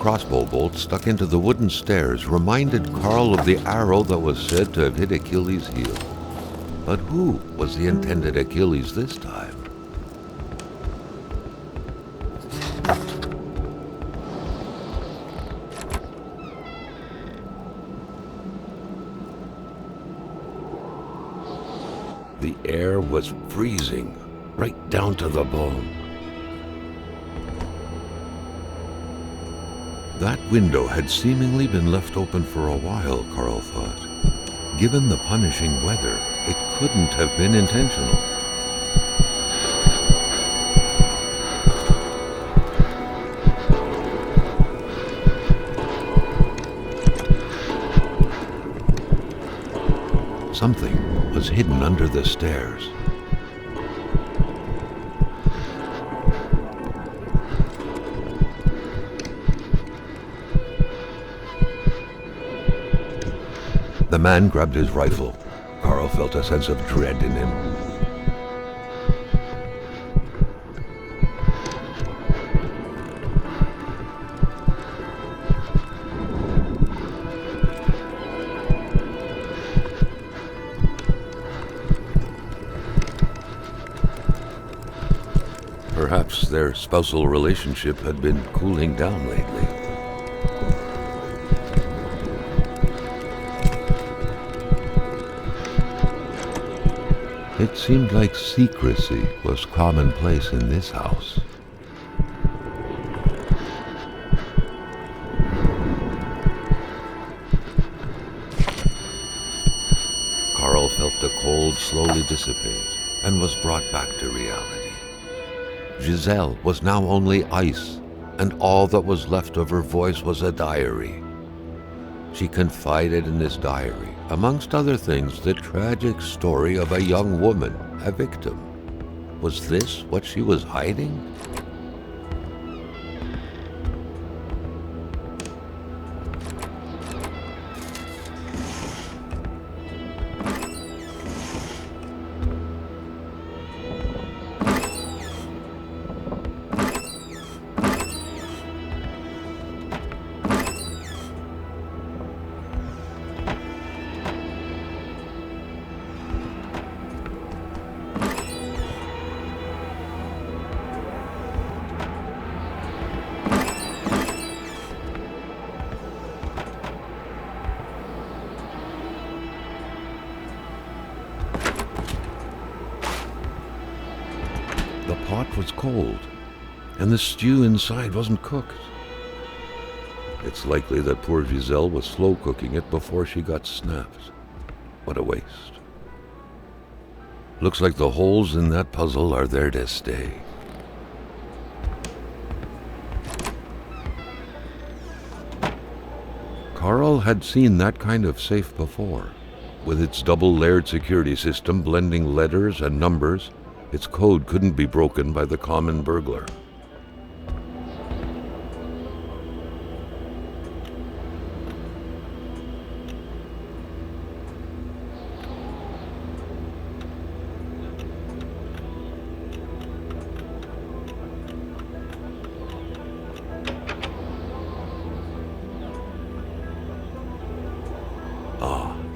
crossbow bolt stuck into the wooden stairs reminded Carl of the arrow that was said to have hit Achilles' heel. But who was the intended Achilles this time? The air was freezing, right down to the bone. That window had seemingly been left open for a while, Carl thought. Given the punishing weather, it couldn't have been intentional. Something was hidden under the stairs. The man grabbed his rifle. Carl felt a sense of dread in him. Perhaps their spousal relationship had been cooling down lately. It seemed like secrecy was commonplace in this house. Carl felt the cold slowly dissipate and was brought back to reality. Giselle was now only ice, and all that was left of her voice was a diary. She confided in this diary, amongst other things, the tragic story of a young woman, a victim. Was this what she was hiding? The pot was cold, and the stew inside wasn't cooked. It's likely that poor Giselle was slow cooking it before she got snapped. What a waste. Looks like the holes in that puzzle are there to stay. Carl had seen that kind of safe before. With its double-layered security system blending letters and numbers, its code couldn't be broken by the common burglar.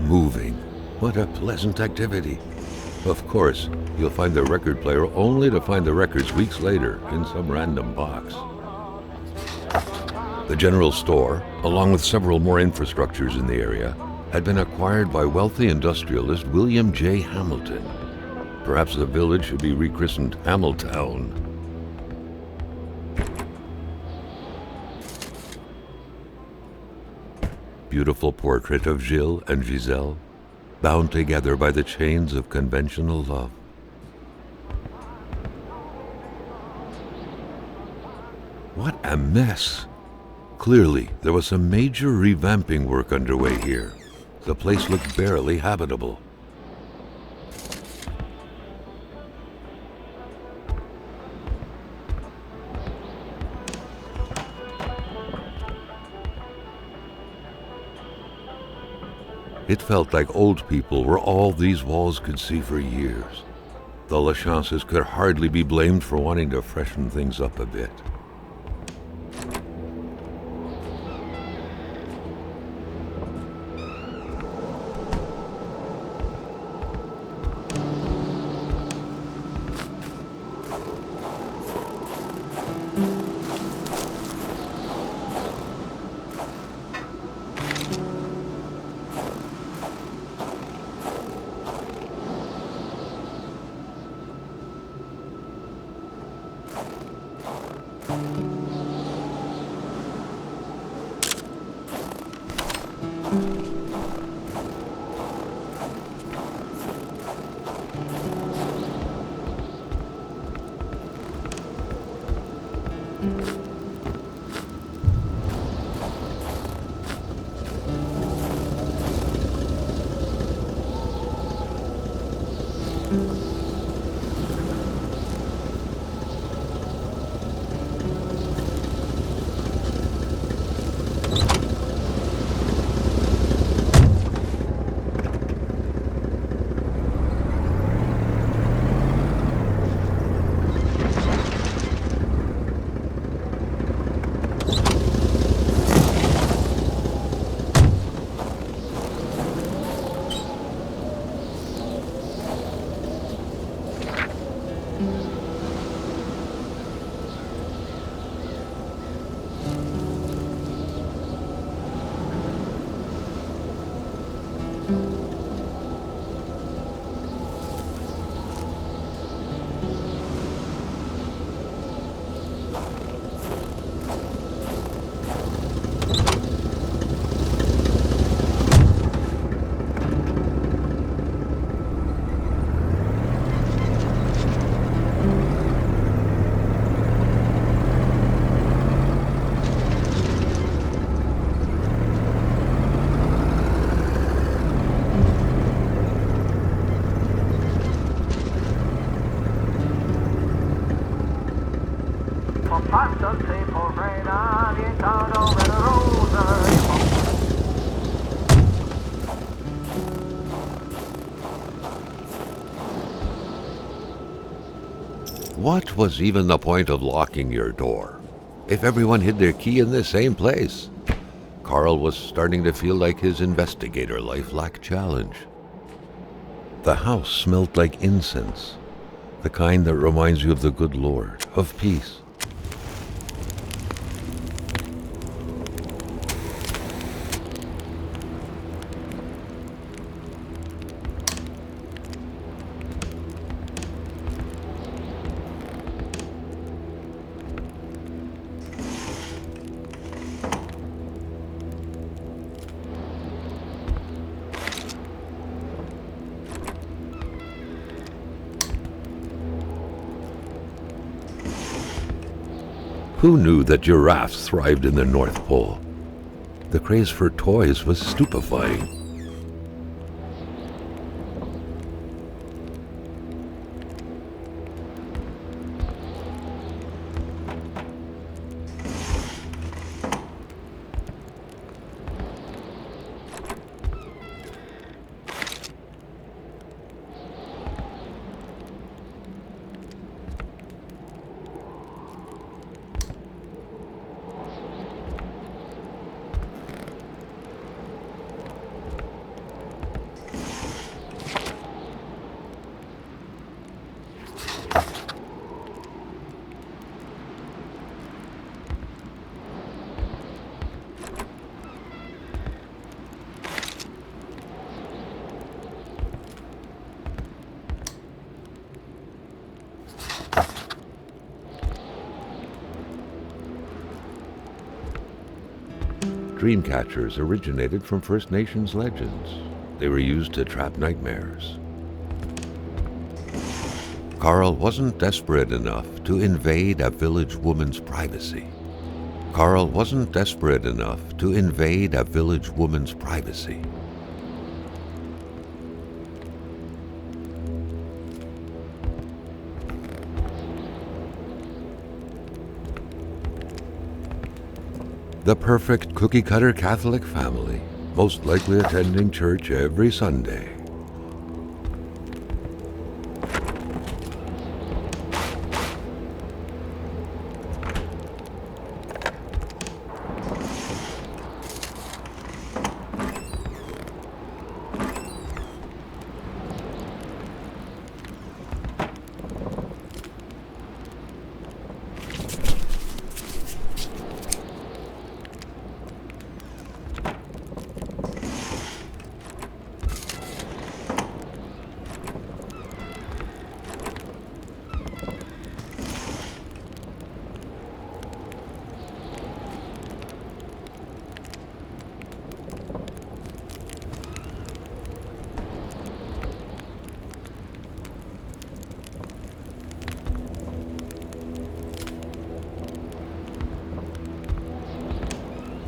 Moving. What a pleasant activity. Of course, you'll find the record player only to find the records weeks later in some random box. The general store, along with several more infrastructures in the area, had been acquired by wealthy industrialist William J. Hamilton. Perhaps the village should be rechristened Hamiltown. Beautiful portrait of Gilles and Giselle, bound together by the chains of conventional love. What a mess! Clearly, there was some major revamping work underway here. The place looked barely habitable. It felt like old people were all these walls could see for years. The Lachances could hardly be blamed for wanting to freshen things up a bit. What was even the point of locking your door if everyone hid their key in the same place? Carl was starting to feel like his investigator life lacked challenge. The house smelled like incense, the kind that reminds you of the good Lord, of peace. Who knew that giraffes thrived in the North Pole? The craze for toys was stupefying. Dreamcatchers originated from First Nations legends. They were used to trap nightmares. Carl wasn't desperate enough to invade a village woman's privacy. Carl wasn't desperate enough to invade a village woman's privacy. The perfect cookie-cutter Catholic family, most likely attending church every Sunday.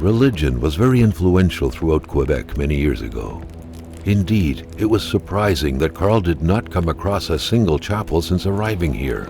Religion was very influential throughout Quebec many years ago. Indeed, it was surprising that Carl did not come across a single chapel since arriving here.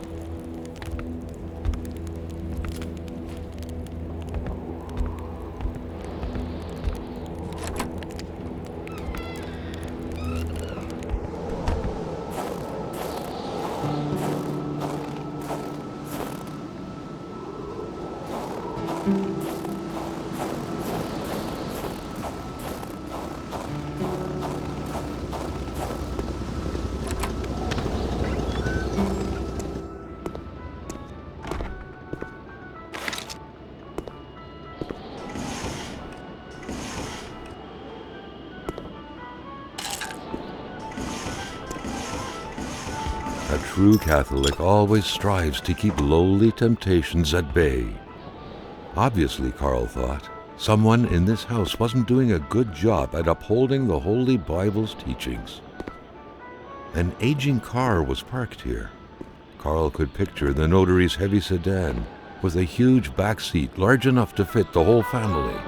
A true Catholic always strives to keep lowly temptations at bay. Obviously, Carl thought, someone in this house wasn't doing a good job at upholding the Holy Bible's teachings. An aging car was parked here. Carl could picture the notary's heavy sedan with a huge back seat large enough to fit the whole family.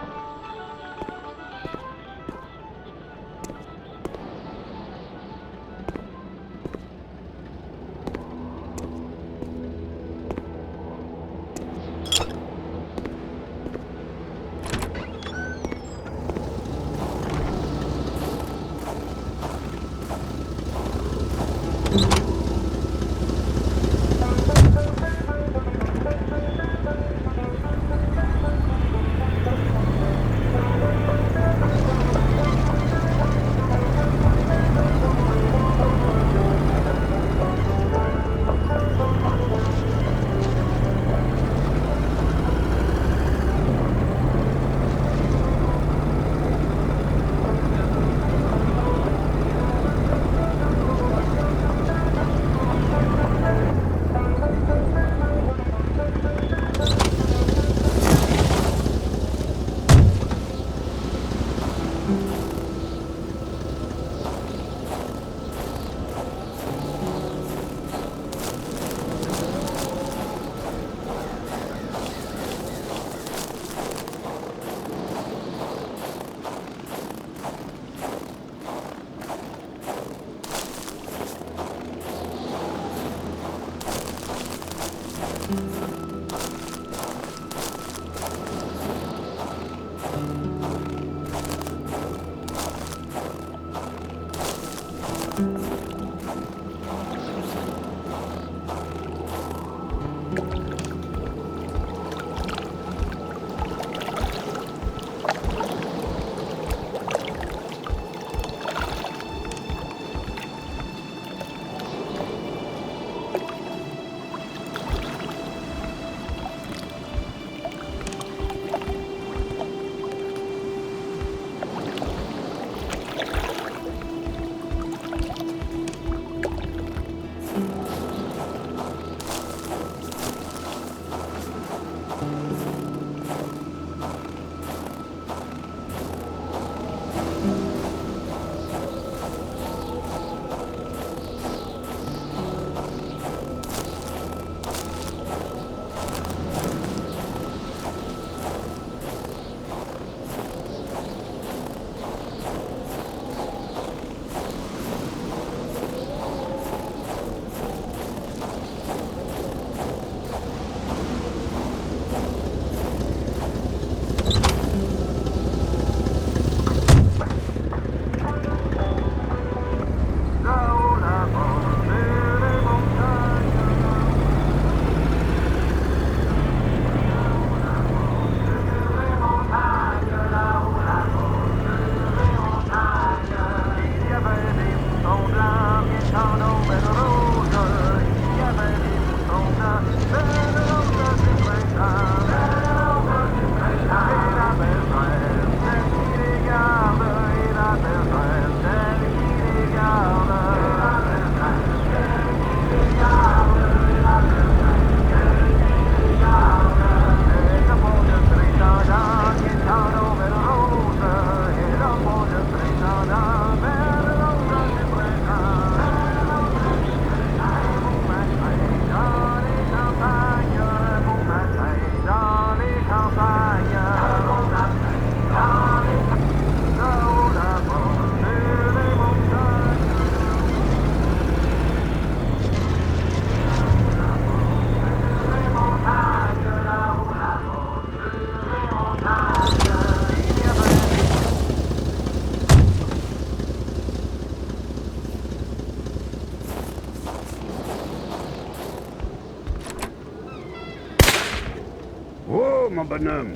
mon bonhomme?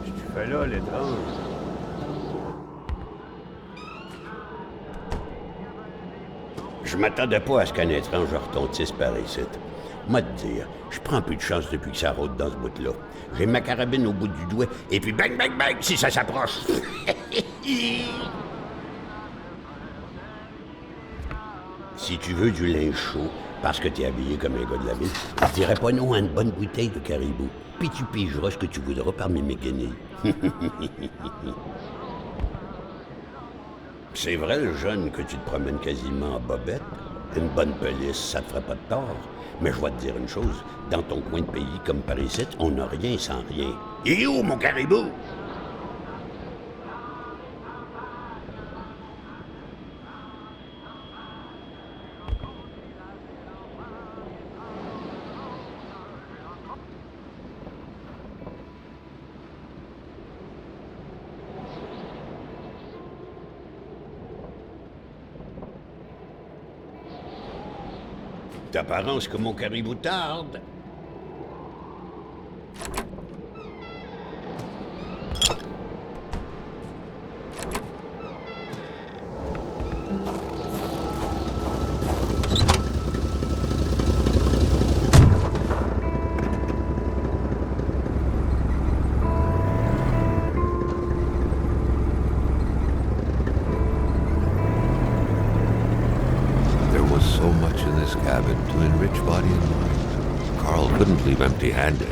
Qu'est-ce que tu fais là, l'étrange? Je m'attendais pas à ce qu'un étrange retentisse par ici. Moi te dire, je prends plus de chance depuis que ça rôde dans ce bout-là. J'ai ma carabine au bout du doigt, et puis bang, bang, bang, si ça s'approche. Si tu veux du linge chaud, parce que t'es habillé comme un gars de la ville, je dirais pas non à une bonne bouteille de caribou. Puis tu pigeras ce que tu voudras parmi mes guenilles. C'est vrai, le jeune, que tu te promènes quasiment en bobette. Une bonne police, ça te ferait pas de tort. Mais je vais te dire une chose, dans ton coin de pays comme par ici, on n'a rien sans rien. Et où, mon caribou? D'apparence que mon caribou tarde. So much in this cabin to enrich body and mind. Carl couldn't leave empty-handed.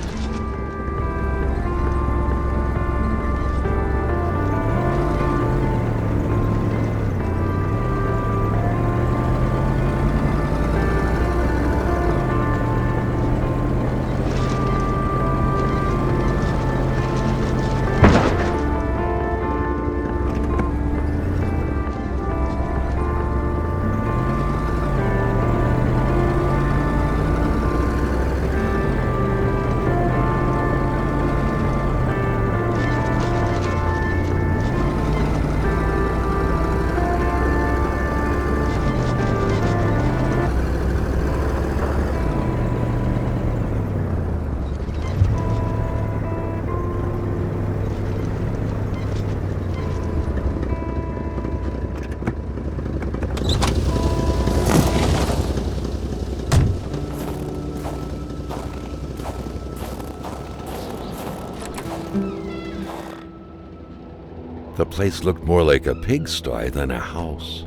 The place looked more like a pigsty than a house.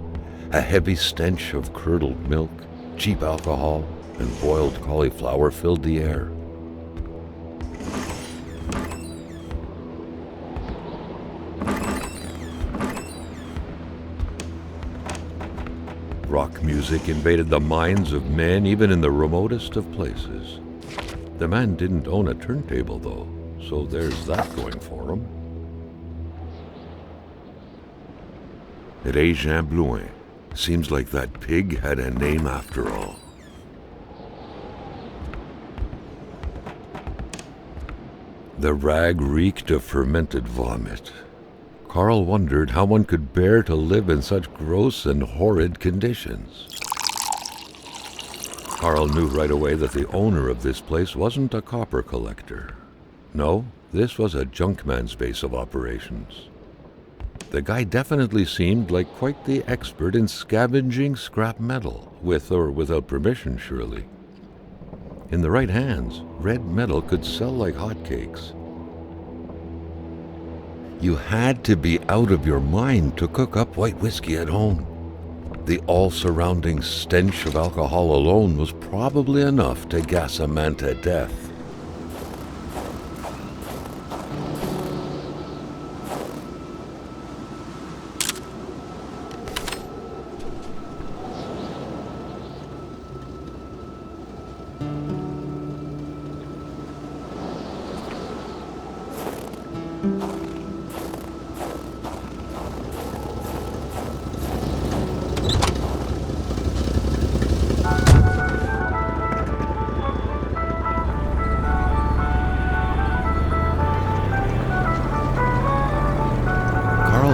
A heavy stench of curdled milk, cheap alcohol, and boiled cauliflower filled the air. Rock music invaded the minds of men even in the remotest of places. The man didn't own a turntable, though, so there's that going for him. Régent Blouin. Seems like that pig had a name after all. The rag reeked of fermented vomit. Carl wondered how one could bear to live in such gross and horrid conditions. Carl knew right away that the owner of this place wasn't a copper collector. No, this was a junkman's base of operations. The guy definitely seemed like quite the expert in scavenging scrap metal, with or without permission, surely. In the right hands, red metal could sell like hotcakes. You had to be out of your mind to cook up white whiskey at home. The all-surrounding stench of alcohol alone was probably enough to gas a man to death.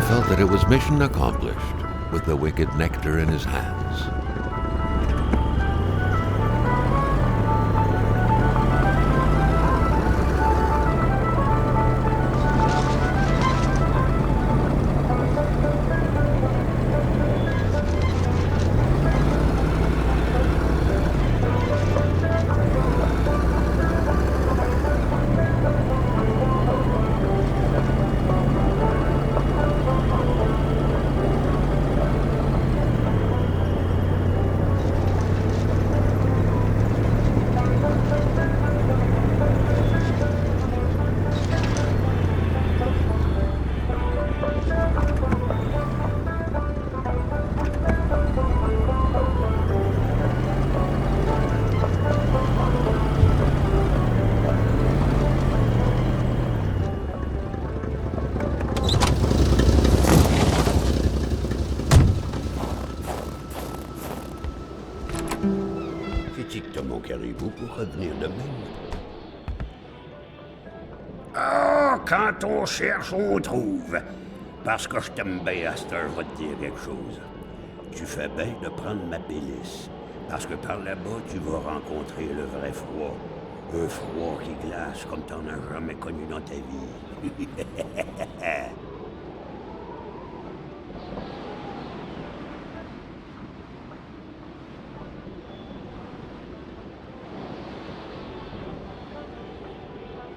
Felt that it was mission accomplished, with the wicked nectar in his hands. Préparez-vous pour revenir demain. Ah, quand on cherche, on trouve. Parce que je t'aime bien, à cette heure, je vais te dire quelque chose. Tu fais bien de prendre ma pélice. Parce que par là-bas, tu vas rencontrer le vrai froid. Un froid qui glace comme t'en as jamais connu dans ta vie.